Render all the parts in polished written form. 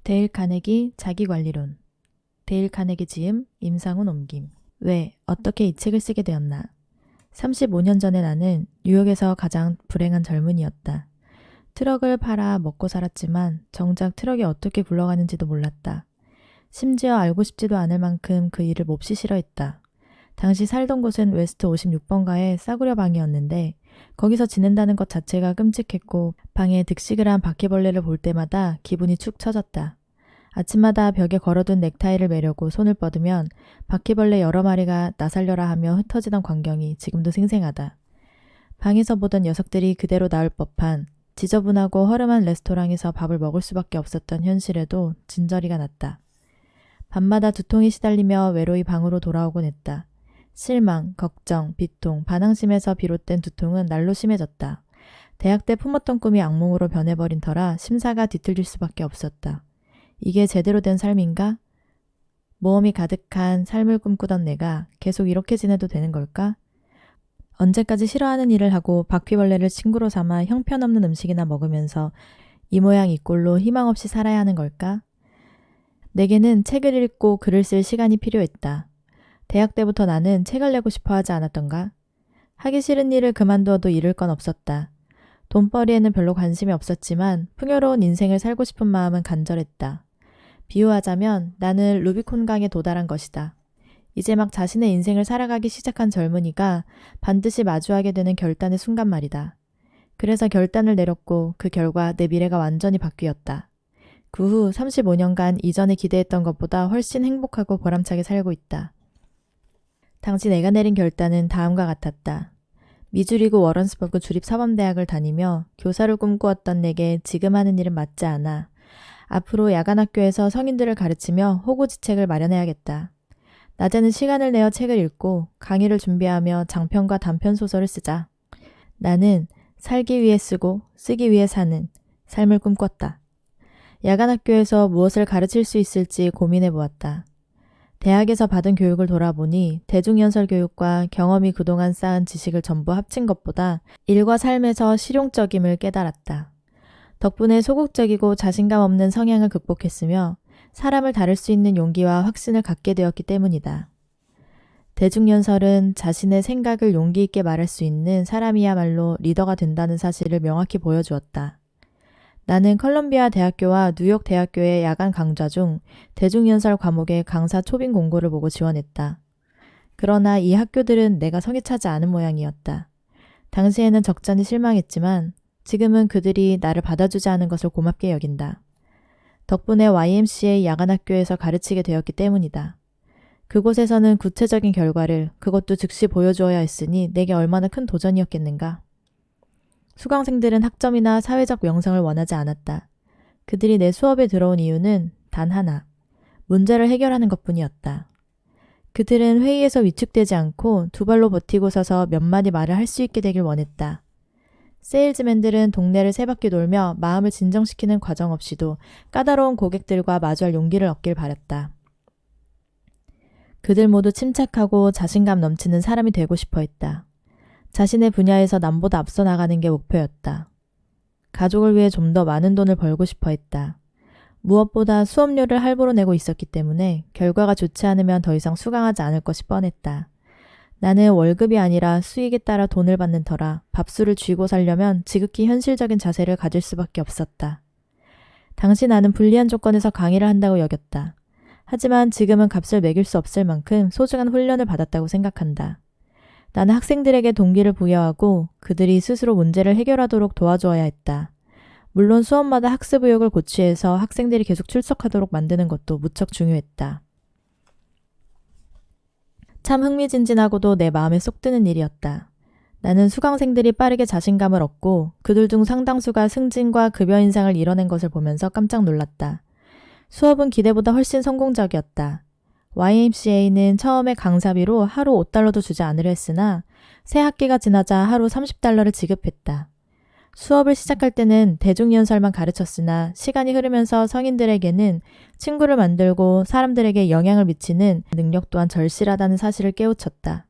데일 카네기 자기관리론. 데일 카네기 지음, 임상훈 옮김. 왜, 어떻게 이 책을 쓰게 되었나? 35년 전에 나는 뉴욕에서 가장 불행한 젊은이였다. 트럭을 팔아 먹고 살았지만 정작 트럭이 어떻게 굴러가는지도 몰랐다. 심지어 알고 싶지도 않을 만큼 그 일을 몹시 싫어했다. 당시 살던 곳은 웨스트 56번가의 싸구려 방이었는데 거기서 지낸다는 것 자체가 끔찍했고 방에 득식을 한 바퀴벌레를 볼 때마다 기분이 축 처졌다. 아침마다 벽에 걸어둔 넥타이를 매려고 손을 뻗으면 바퀴벌레 여러 마리가 나 살려라 하며 흩어지던 광경이 지금도 생생하다. 방에서 보던 녀석들이 그대로 나올 법한 지저분하고 허름한 레스토랑에서 밥을 먹을 수밖에 없었던 현실에도 진저리가 났다. 밤마다 두통에 시달리며 외로이 방으로 돌아오곤 했다. 실망, 걱정, 비통, 반항심에서 비롯된 두통은 날로 심해졌다. 대학 때 품었던 꿈이 악몽으로 변해버린 터라 심사가 뒤틀릴 수밖에 없었다. 이게 제대로 된 삶인가? 모험이 가득한 삶을 꿈꾸던 내가 계속 이렇게 지내도 되는 걸까? 언제까지 싫어하는 일을 하고 바퀴벌레를 친구로 삼아 형편없는 음식이나 먹으면서 이 모양 이 꼴로 희망 없이 살아야 하는 걸까? 내게는 책을 읽고 글을 쓸 시간이 필요했다. 대학 때부터 나는 책을 내고 싶어 하지 않았던가? 하기 싫은 일을 그만두어도 잃을 건 없었다. 돈벌이에는 별로 관심이 없었지만 풍요로운 인생을 살고 싶은 마음은 간절했다. 비유하자면 나는 루비콘강에 도달한 것이다. 이제 막 자신의 인생을 살아가기 시작한 젊은이가 반드시 마주하게 되는 결단의 순간 말이다. 그래서 결단을 내렸고 그 결과 내 미래가 완전히 바뀌었다. 그 후 35년간 이전에 기대했던 것보다 훨씬 행복하고 보람차게 살고 있다. 당시 내가 내린 결단은 다음과 같았다. 미주리구 워런스버그 주립사범대학을 다니며 교사를 꿈꾸었던 내게 지금 하는 일은 맞지 않아. 앞으로 야간학교에서 성인들을 가르치며 호구지책을 마련해야겠다. 낮에는 시간을 내어 책을 읽고 강의를 준비하며 장편과 단편 소설을 쓰자. 나는 살기 위해 쓰고 쓰기 위해 사는 삶을 꿈꿨다. 야간학교에서 무엇을 가르칠 수 있을지 고민해 보았다. 대학에서 받은 교육을 돌아보니 대중연설 교육과 경험이 그동안 쌓은 지식을 전부 합친 것보다 일과 삶에서 실용적임을 깨달았다. 덕분에 소극적이고 자신감 없는 성향을 극복했으며 사람을 다룰 수 있는 용기와 확신을 갖게 되었기 때문이다. 대중연설은 자신의 생각을 용기 있게 말할 수 있는 사람이야말로 리더가 된다는 사실을 명확히 보여주었다. 나는 컬럼비아 대학교와 뉴욕 대학교의 야간 강좌 중 대중연설 과목의 강사 초빙 공고를 보고 지원했다. 그러나 이 학교들은 내가 성에 차지 않은 모양이었다. 당시에는 적잖이 실망했지만 지금은 그들이 나를 받아주지 않은 것을 고맙게 여긴다. 덕분에 YMCA 야간학교에서 가르치게 되었기 때문이다. 그곳에서는 구체적인 결과를 그것도 즉시 보여주어야 했으니 내게 얼마나 큰 도전이었겠는가. 수강생들은 학점이나 사회적 명성을 원하지 않았다. 그들이 내 수업에 들어온 이유는 단 하나, 문제를 해결하는 것뿐이었다. 그들은 회의에서 위축되지 않고 두 발로 버티고 서서 몇 마디 말을 할 수 있게 되길 원했다. 세일즈맨들은 동네를 세 바퀴 돌며 마음을 진정시키는 과정 없이도 까다로운 고객들과 마주할 용기를 얻길 바랐다. 그들 모두 침착하고 자신감 넘치는 사람이 되고 싶어 했다. 자신의 분야에서 남보다 앞서 나가는 게 목표였다. 가족을 위해 좀 더 많은 돈을 벌고 싶어 했다. 무엇보다 수업료를 할부로 내고 있었기 때문에 결과가 좋지 않으면 더 이상 수강하지 않을 것이 뻔했다. 나는 월급이 아니라 수익에 따라 돈을 받는 터라 밥술을 쥐고 살려면 지극히 현실적인 자세를 가질 수밖에 없었다. 당시 나는 불리한 조건에서 강의를 한다고 여겼다. 하지만 지금은 값을 매길 수 없을 만큼 소중한 훈련을 받았다고 생각한다. 나는 학생들에게 동기를 부여하고 그들이 스스로 문제를 해결하도록 도와주어야 했다. 물론 수업마다 학습 의욕을 고취해서 학생들이 계속 출석하도록 만드는 것도 무척 중요했다. 참 흥미진진하고도 내 마음에 쏙 드는 일이었다. 나는 수강생들이 빠르게 자신감을 얻고 그들 중 상당수가 승진과 급여 인상을 이뤄낸 것을 보면서 깜짝 놀랐다. 수업은 기대보다 훨씬 성공적이었다. YMCA는 처음에 강사비로 하루 $5도 주지 않으려 했으나 새 학기가 지나자 하루 $30를 지급했다. 수업을 시작할 때는 대중연설만 가르쳤으나 시간이 흐르면서 성인들에게는 친구를 만들고 사람들에게 영향을 미치는 능력 또한 절실하다는 사실을 깨우쳤다.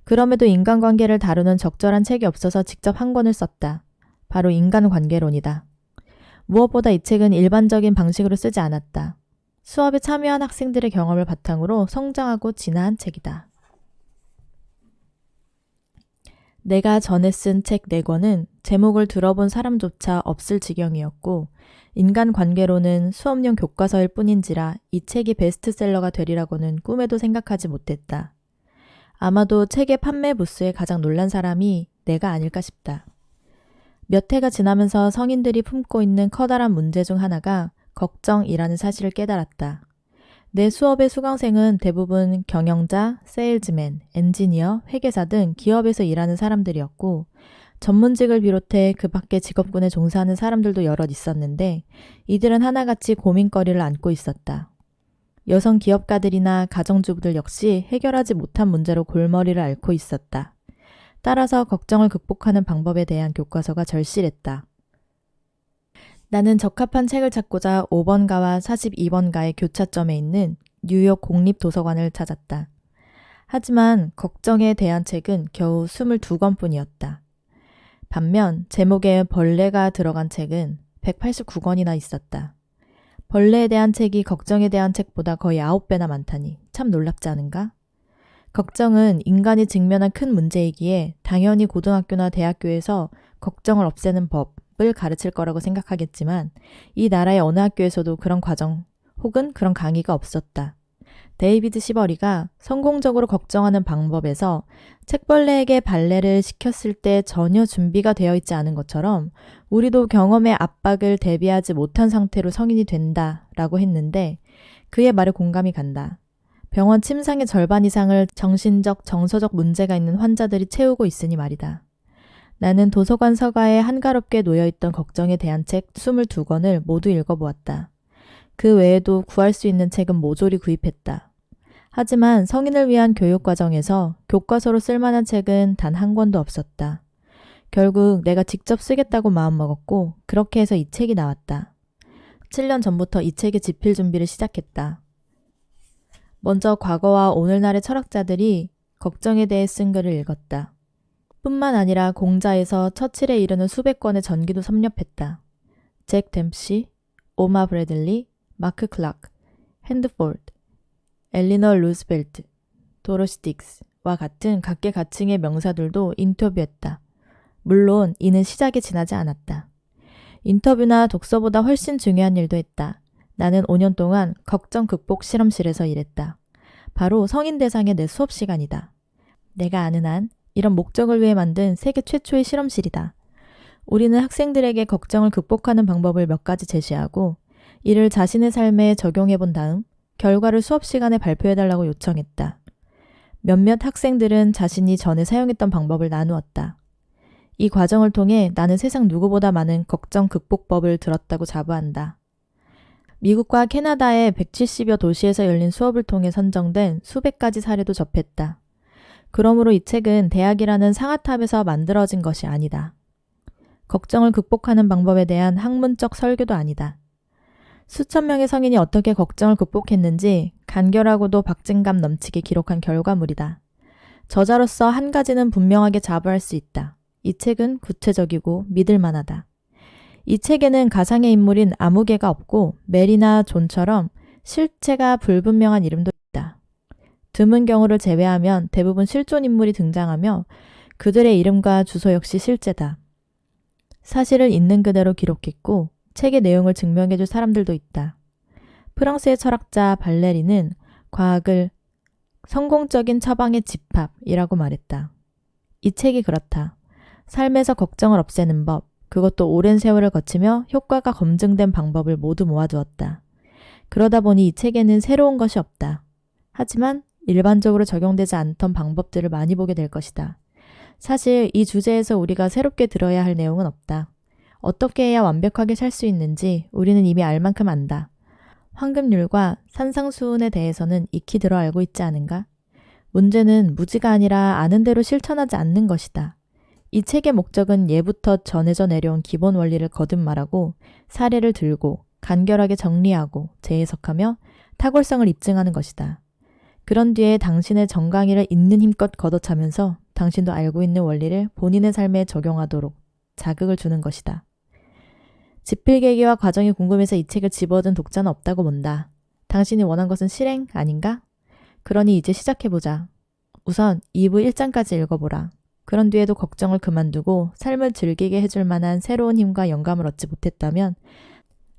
그럼에도 인간관계를 다루는 적절한 책이 없어서 직접 한 권을 썼다. 바로 인간관계론이다. 무엇보다 이 책은 일반적인 방식으로 쓰지 않았다. 수업에 참여한 학생들의 경험을 바탕으로 성장하고 진화한 책이다. 내가 전에 쓴 책 4권은 제목을 들어본 사람조차 없을 지경이었고 인간관계론은 수업용 교과서일 뿐인지라 이 책이 베스트셀러가 되리라고는 꿈에도 생각하지 못했다. 아마도 책의 판매 부수에 가장 놀란 사람이 내가 아닐까 싶다. 몇 해가 지나면서 성인들이 품고 있는 커다란 문제 중 하나가 걱정이라는 사실을 깨달았다. 내 수업의 수강생은 대부분 경영자, 세일즈맨, 엔지니어, 회계사 등 기업에서 일하는 사람들이었고 전문직을 비롯해 그 밖의 직업군에 종사하는 사람들도 여럿 있었는데 이들은 하나같이 고민거리를 안고 있었다. 여성 기업가들이나 가정주부들 역시 해결하지 못한 문제로 골머리를 앓고 있었다. 따라서 걱정을 극복하는 방법에 대한 교과서가 절실했다. 나는 적합한 책을 찾고자 5번가와 42번가의 교차점에 있는 뉴욕 공립도서관을 찾았다. 하지만 걱정에 대한 책은 겨우 22권뿐이었다. 반면 제목에 벌레가 들어간 책은 189권이나 있었다. 벌레에 대한 책이 걱정에 대한 책보다 거의 9배나 많다니 참 놀랍지 않은가? 걱정은 인간이 직면한 큰 문제이기에 당연히 고등학교나 대학교에서 걱정을 없애는 법을 가르칠 거라고 생각하겠지만 이 나라의 어느 학교에서도 그런 과정 혹은 그런 강의가 없었다. 데이비드 시버리가 성공적으로 걱정하는 방법에서 책벌레에게 발레를 시켰을 때 전혀 준비가 되어 있지 않은 것처럼 우리도 경험의 압박을 대비하지 못한 상태로 성인이 된다라고 했는데 그의 말에 공감이 간다. 병원 침상의 절반 이상을 정신적, 정서적 문제가 있는 환자들이 채우고 있으니 말이다. 나는 도서관 서가에 한가롭게 놓여있던 걱정에 대한 책 22권을 모두 읽어보았다. 그 외에도 구할 수 있는 책은 모조리 구입했다. 하지만 성인을 위한 교육과정에서 교과서로 쓸만한 책은 단 한 권도 없었다. 결국 내가 직접 쓰겠다고 마음먹었고 그렇게 해서 이 책이 나왔다. 7년 전부터 이 책의 집필 준비를 시작했다. 먼저 과거와 오늘날의 철학자들이 걱정에 대해 쓴 글을 읽었다. 뿐만 아니라 공자에서 처칠에 이르는 수백 권의 전기도 섭렵했다. 잭 댐시, 오마 브래들리, 마크 클락, 핸드포드, 엘리너 루스벨트, 도로시 딕스와 같은 각계각층의 명사들도 인터뷰했다. 물론 이는 시작에 지나지 않았다. 인터뷰나 독서보다 훨씬 중요한 일도 했다. 나는 5년 동안 걱정 극복 실험실에서 일했다. 바로 성인 대상의 내 수업 시간이다. 내가 아는 한 이런 목적을 위해 만든 세계 최초의 실험실이다. 우리는 학생들에게 걱정을 극복하는 방법을 몇 가지 제시하고 이를 자신의 삶에 적용해 본 다음 결과를 수업 시간에 발표해달라고 요청했다. 몇몇 학생들은 자신이 전에 사용했던 방법을 나누었다. 이 과정을 통해 나는 세상 누구보다 많은 걱정 극복법을 들었다고 자부한다. 미국과 캐나다의 170여 도시에서 열린 수업을 통해 선정된 수백 가지 사례도 접했다. 그러므로 이 책은 대학이라는 상아탑에서 만들어진 것이 아니다. 걱정을 극복하는 방법에 대한 학문적 설교도 아니다. 수천 명의 성인이 어떻게 걱정을 극복했는지 간결하고도 박진감 넘치게 기록한 결과물이다. 저자로서 한 가지는 분명하게 자부할 수 있다. 이 책은 구체적이고 믿을 만하다. 이 책에는 가상의 인물인 아무 개가 없고 메리나 존처럼 실체가 불분명한 이름도 있다. 드문 경우를 제외하면 대부분 실존 인물이 등장하며 그들의 이름과 주소 역시 실제다. 사실을 있는 그대로 기록했고 책의 내용을 증명해줄 사람들도 있다. 프랑스의 철학자 발레리는 과학을 성공적인 처방의 집합이라고 말했다. 이 책이 그렇다. 삶에서 걱정을 없애는 법, 그것도 오랜 세월을 거치며 효과가 검증된 방법을 모두 모아두었다. 그러다 보니 이 책에는 새로운 것이 없다. 하지만 일반적으로 적용되지 않던 방법들을 많이 보게 될 것이다. 사실 이 주제에서 우리가 새롭게 들어야 할 내용은 없다. 어떻게 해야 완벽하게 살 수 있는지 우리는 이미 알 만큼 안다. 황금률과 산상수훈에 대해서는 익히 들어 알고 있지 않은가? 문제는 무지가 아니라 아는 대로 실천하지 않는 것이다. 이 책의 목적은 예부터 전해져 내려온 기본 원리를 거듭 말하고 사례를 들고 간결하게 정리하고 재해석하며 탁월성을 입증하는 것이다. 그런 뒤에 당신의 정강이를 있는 힘껏 걷어차면서 당신도 알고 있는 원리를 본인의 삶에 적용하도록 자극을 주는 것이다. 지필계기와 과정이 궁금해서 이 책을 집어든 독자는 없다고 본다. 당신이 원한 것은 실행 아닌가? 그러니 이제 시작해보자. 우선 2부 1장까지 읽어보라. 그런 뒤에도 걱정을 그만두고 삶을 즐기게 해줄 만한 새로운 힘과 영감을 얻지 못했다면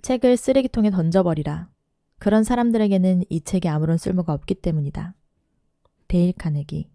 책을 쓰레기통에 던져버리라. 그런 사람들에게는 이 책이 아무런 쓸모가 없기 때문이다. 데일 카네기.